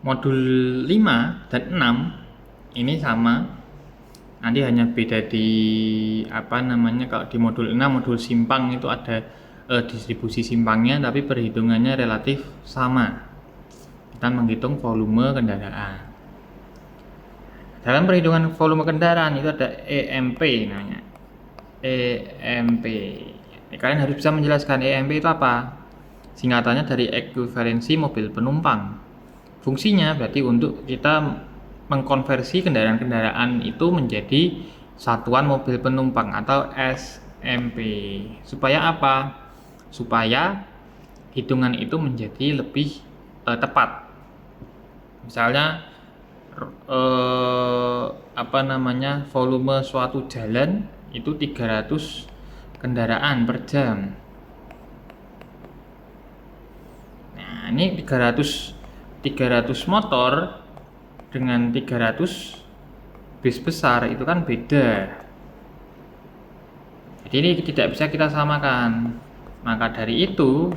modul 5 dan 6 ini sama, nanti hanya beda di kalau di modul 6 modul simpang itu ada distribusi simpangnya, tapi perhitungannya relatif sama. Kita menghitung volume kendaraan. Dalam perhitungan volume kendaraan itu ada EMP namanya. EMP. Kalian harus bisa menjelaskan EMP itu apa. Singkatannya dari ekuivalensi mobil penumpang. Fungsinya berarti untuk kita mengkonversi kendaraan-kendaraan itu menjadi satuan mobil penumpang atau SMP. Supaya apa? Supaya hitungan itu menjadi lebih tepat. Misalnya volume suatu jalan itu 300 kendaraan per jam. Nah, ini 300 motor dengan 300 bis besar itu kan beda. Jadi ini tidak bisa kita samakan. Maka dari itu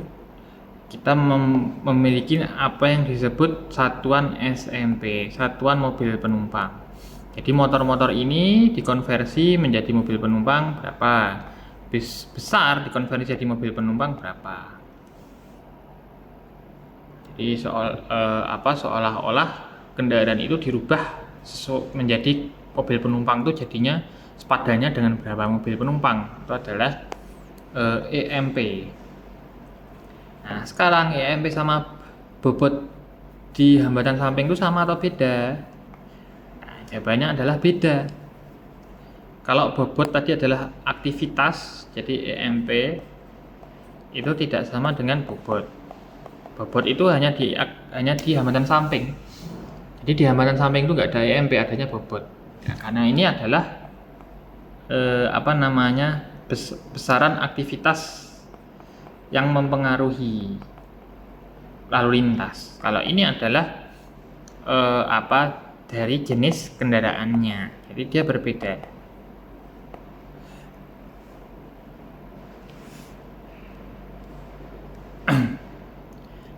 kita memiliki apa yang disebut satuan SMP, satuan mobil penumpang. Jadi motor-motor ini dikonversi menjadi mobil penumpang berapa, bis besar dikonversi jadi mobil penumpang berapa. Jadi seolah-olah kendaraan itu dirubah menjadi mobil penumpang, itu jadinya sepadannya dengan berapa mobil penumpang, itu adalah EMP. Nah, sekarang EMP sama bobot di hambatan samping itu sama atau beda? Nah, jawabannya adalah beda. Kalau bobot tadi adalah aktivitas, jadi EMP itu tidak sama dengan bobot. Bobot itu hanya di hambatan samping. Jadi di hambatan samping itu nggak ada EMP, adanya bobot. Nah, karena ini adalah besaran aktivitas yang mempengaruhi lalu lintas. Kalau ini adalah dari jenis kendaraannya, jadi dia berbeda.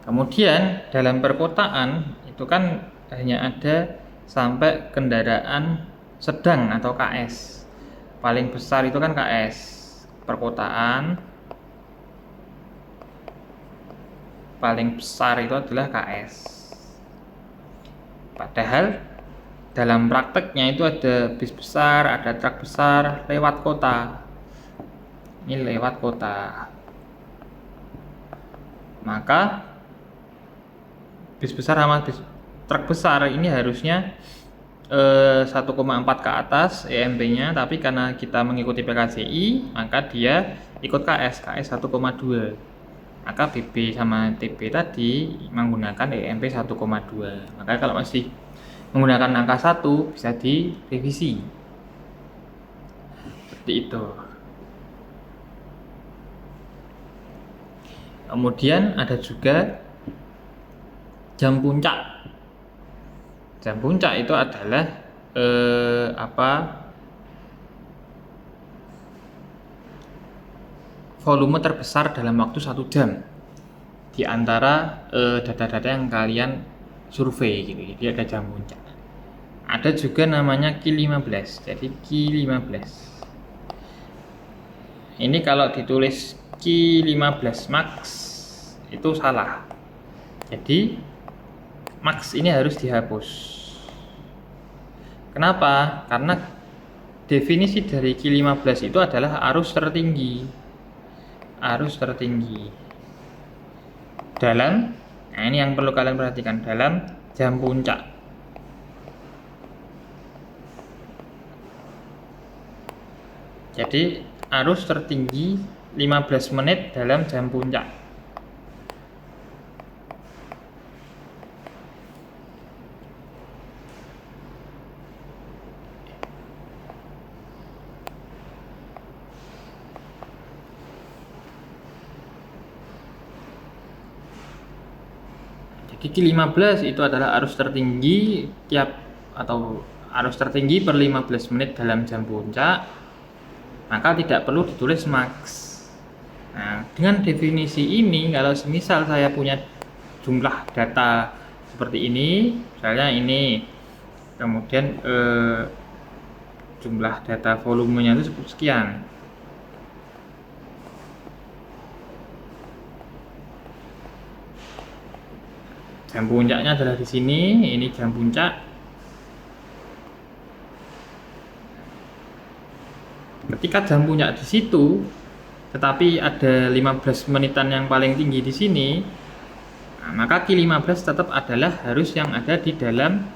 Kemudian dalam perkotaan itu kan hanya ada sampai kendaraan sedang atau KS. Paling besar itu kan KS. Perkotaan paling besar itu adalah KS. Padahal dalam prakteknya itu ada bis besar, ada truk besar lewat kota. Ini lewat kota. Maka bis besar sama bis truk besar ini harusnya 1,4 ke atas EMP-nya, tapi karena kita mengikuti PKCI maka dia ikut KS 1,2. Maka BB sama TB tadi menggunakan EMP 1,2. Maka kalau masih menggunakan angka 1 bisa direvisi seperti itu. Kemudian ada juga jam puncak. Jam puncak itu adalah volume terbesar dalam waktu 1 jam di antara data-data yang kalian survei gitu. Jadi ada jam puncak. Ada juga namanya Q15. Jadi Q15. Ini kalau ditulis Q15 max itu salah. Jadi max ini harus dihapus. Kenapa? Karena definisi dari Q15 itu adalah arus tertinggi. Arus tertinggi dalam, nah ini yang perlu kalian perhatikan, dalam jam puncak. Jadi arus tertinggi 15 menit dalam jam puncak. Jadi 15 itu adalah arus tertinggi arus tertinggi per 15 menit dalam jam puncak, maka tidak perlu ditulis max. Nah, dengan definisi ini, kalau semisal saya punya jumlah data seperti ini, misalnya ini, kemudian jumlah data volumenya itu sekian. Jam puncaknya adalah di sini, ini jam puncak. Ketika jam puncak di situ, tetapi ada 15 menitan yang paling tinggi di sini, nah, maka Q15 tetap adalah harus yang ada di dalam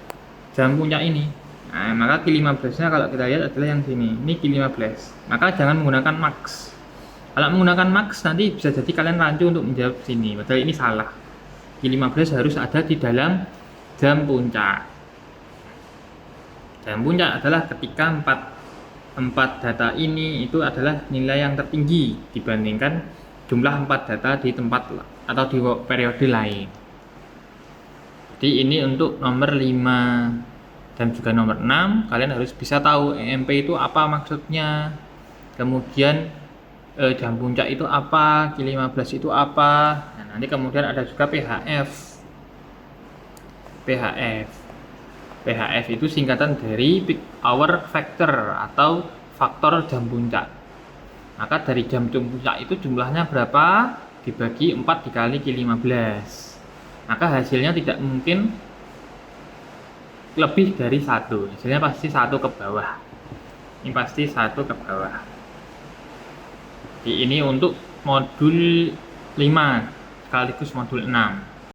jam puncak ini. Nah, maka Q15-nya kalau kita lihat adalah yang sini. Ini Q15. Maka jangan menggunakan max. Kalau menggunakan max nanti bisa jadi kalian rancu untuk menjawab sini. Padahal ini salah. Q15 harus ada di dalam jam puncak. Jam puncak adalah ketika 4 data ini itu adalah nilai yang tertinggi dibandingkan jumlah 4 data di tempat atau di periode lain. Jadi ini untuk nomor 5 dan juga nomor 6 kalian harus bisa tahu EMP itu apa maksudnya, kemudian jam puncak itu apa, Q15 itu apa. Nah, nanti kemudian ada juga PHF. PHF itu singkatan dari peak hour factor atau faktor jam puncak. Maka dari jam puncak itu jumlahnya berapa? Dibagi 4 dikali Q15. Maka hasilnya tidak mungkin lebih dari 1. Hasilnya pasti 1 ke bawah. Ini pasti 1 ke bawah. Jadi ini untuk modul 5 sekaligus modul 6.